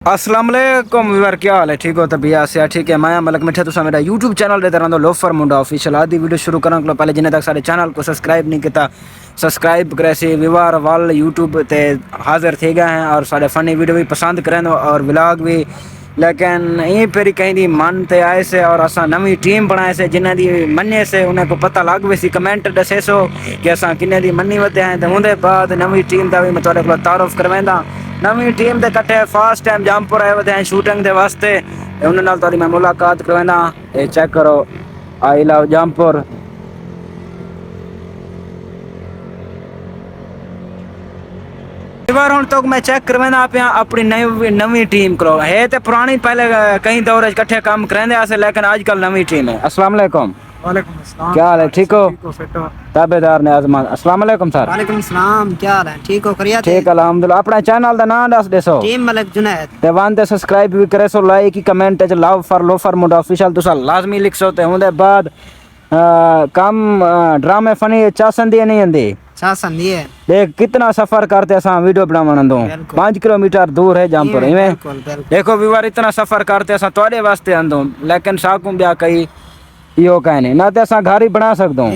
अस्सलाम वालेकुम व्यूअर, क्या हाल है? ठीक हो? तबियत से ठीक है? मैं मलक मिठा तुसा मेरा यूट्यूब चैनल देते रहंदो लोफर मुंडा ऑफिशियल। आदि वीडियो शुरू करने को पहले जिन्हें तक सारे चैनल को सब्सक्राइब नहीं किया सब्सक्राइब करे से व्यूअर वाल यूट्यूब ते हाजिर थे गए हैं और सारे फनी वीडियो भी पसंद करें और व्लॉग भी। लेकिन ये फिर कहीं दी मन ते आए से और असा नवी टीम बनाए से जिन्हें दी मन्ने से उन्हें को पता लग वे सी कमेंट दसे सो कि असा किन्ने दी मन्नी वते हैं। तो उनके बाद नवी टीम का भी मैं तुहाडे कोल तारुफ करवांदा। नवी टीम के कट्ठे फर्स्ट टाइम जमपुर आए वे हैं शूटिंग के वास्ते। उन्होंने नाल तुहाडी मैं मुलाकात करवांदा। ये चेक करो, आई लव जमपुर। बार तक मैं चेक करवाना पे अपनी नवी टीम को है तो पुरानी पहले कहीं दौर इकट्ठे काम करेंगे लेकिन आजकल नवी टीम है। अस्सलाम वालेकुम। वालेकुम अस्सलाम। क्या हाल है? ठीक हो? ताबेदार ने आजमान। अस्सलाम वालेकुम सर। वालेकुम सलाम। क्या हाल है? ठीक हो? करिया ठीक अल्हम्दुलिल्लाह। अपना चैनल दा नाम दस देसो। टीम मलक जुनैद। ते वांदे सब्सक्राइब भी करे सो, लाइक की कमेंट च love for loafer Munda official तुसा लाजमी लिख सो। ते उनके बाद कम ड्रामे फनी चासंदी नहीं आंदी शासन दिए देख कितना सफर करते असा वीडियो बनावन दो। 5 किलोमीटर दूर है जमपुर इवें। देखो व्यूअर इतना सफर करते असा तोड़े वास्ते आंदो लेकिन साकू ब्या कई यो कहने ना ते असा घर ही बना सकदो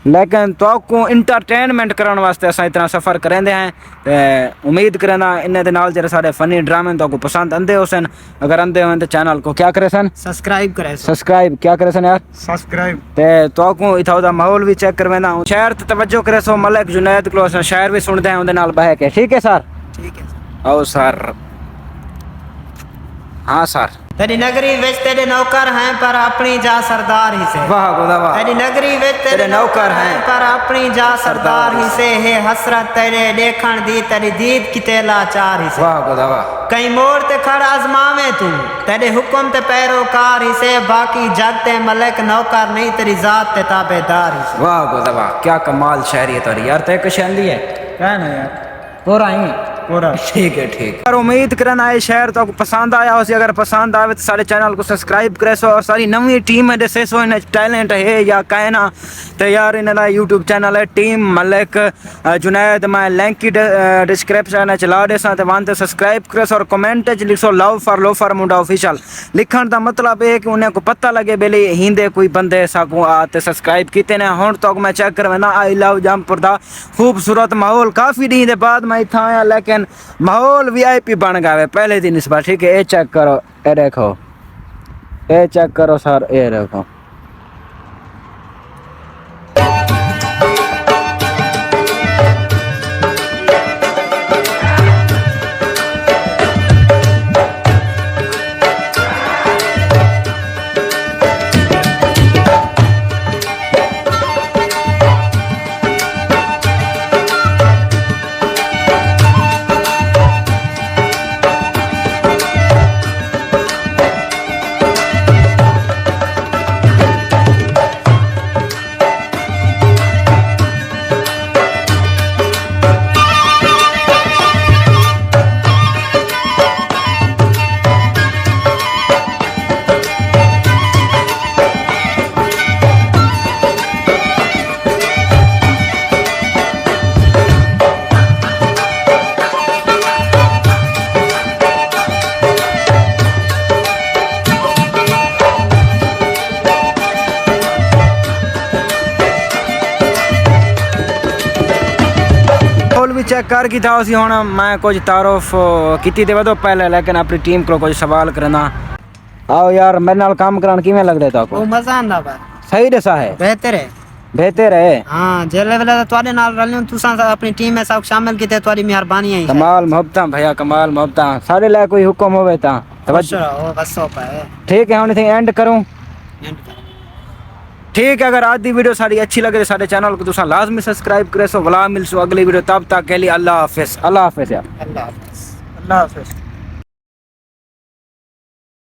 लेकिन तो को इंटरटेनमेंट करने वास्ते असा इतना सफर करेंदे हैं। ते उम्मीद करना इन्ने दे नाल जेरे सारे फनी ड्रामे तो को पसंद आंदे होसन। अगर आंदे हों तो चैनल को क्या करे सन? सब्सक्राइब करे। सब्सक्राइब क्या करे सन यार? सब्सक्राइब। ते तो को इथा दा माहौल भी चेक करवेंदा हूं। शहर ते तवज्जो करे सो मलक जुनैद को असा शहर भी सुनदे हैं उनदे नाल बह के। ठीक है सर? ठीक है आओ सर। हाँ सर। तेरी नगरी विच तेरे नौकर हैं पर अपनी जा सरदार ही से। वाह खुदा वाह। तेरी नगरी विच तेरे नौकर हैं पर अपनी जा सरदार ही से। है हसरत तेरे देखण दी तेरी दीद किते लाचार ही से। वाह खुदा वाह। कहीं मोड़ ते खड़ आजमावे तू तेरे हुक्म ते पैरोकार ही से। बाकी जग ते मलक नौकर नहीं तेरी जात ते ताबेदार ही से। वाह खुदा वाह, क्या कमाल शायरी है तुम्हारी यार। ते कशंदी है क्या ना यार पूरा ही पूरा। ठीक है ठीक है। उम्मीद करना है शहर तो पसंद आया हो। अगर पसंद आवे तो सारे चैनल को सब्सक्राइब करे सो और सारी नवी टीम है जैसे सो इन टैलेंट है या कहना तो यार इन्हें यूट्यूब चैनल है टीम मलक जुनैद। मैं लिंक की डिस्क्रिप्शन चला दे सा तो सब्सक्राइब करे और कमेंट लिखो love for loafer Munda official. लिखण का मतलब है कि उन्हें को पता लगे बेले हिंदे कोई बंदे साकू आते सब्सक्राइब किते ने। हुण तक मैं चेक करवाना आई लव जमपुर दा खूबसूरत माहौल काफ़ी दिन के बाद मैं इतना आया लेकिन माहौल VIP बन गया है पहले दिन इस बार। ठीक है ये चेक करो, ये देखो, ये चेक करो सर, ये देखो। भी चेक कर की था उसी हुण मैं कुछ तारुफ की ते वधो पहले लेकिन अपनी टीम को कुछ सवाल करना। आओ यार मेरे नाल काम करान किवें लगदे ता को? मजा आंदा बा। सही दसा है? बेहतर है। बेहतर है। हां जेले वेले तोड़े नाल रलियो तुसा अपनी टीम में सब शामिल कीते तोरी मेहरबानी है। कमाल मोहब्बत भैया कमाल मोहब्बत। सारे ले कोई हुक्म होवे ता तवज्जो हो बस हो पाए। ठीक है हुण इथे एंड करूं? ठीक है। अगर आज की वीडियो सारी अच्छी लगे तो सारे चैनल को तुसा लाजमी सब्सक्राइब करे सो। वला मिलसो अगली वीडियो तब तक के लिए अल्लाह हाफिज। अल्लाह हाफिज यार। अल्लाह हाफिज। अल्लाह हाफिज।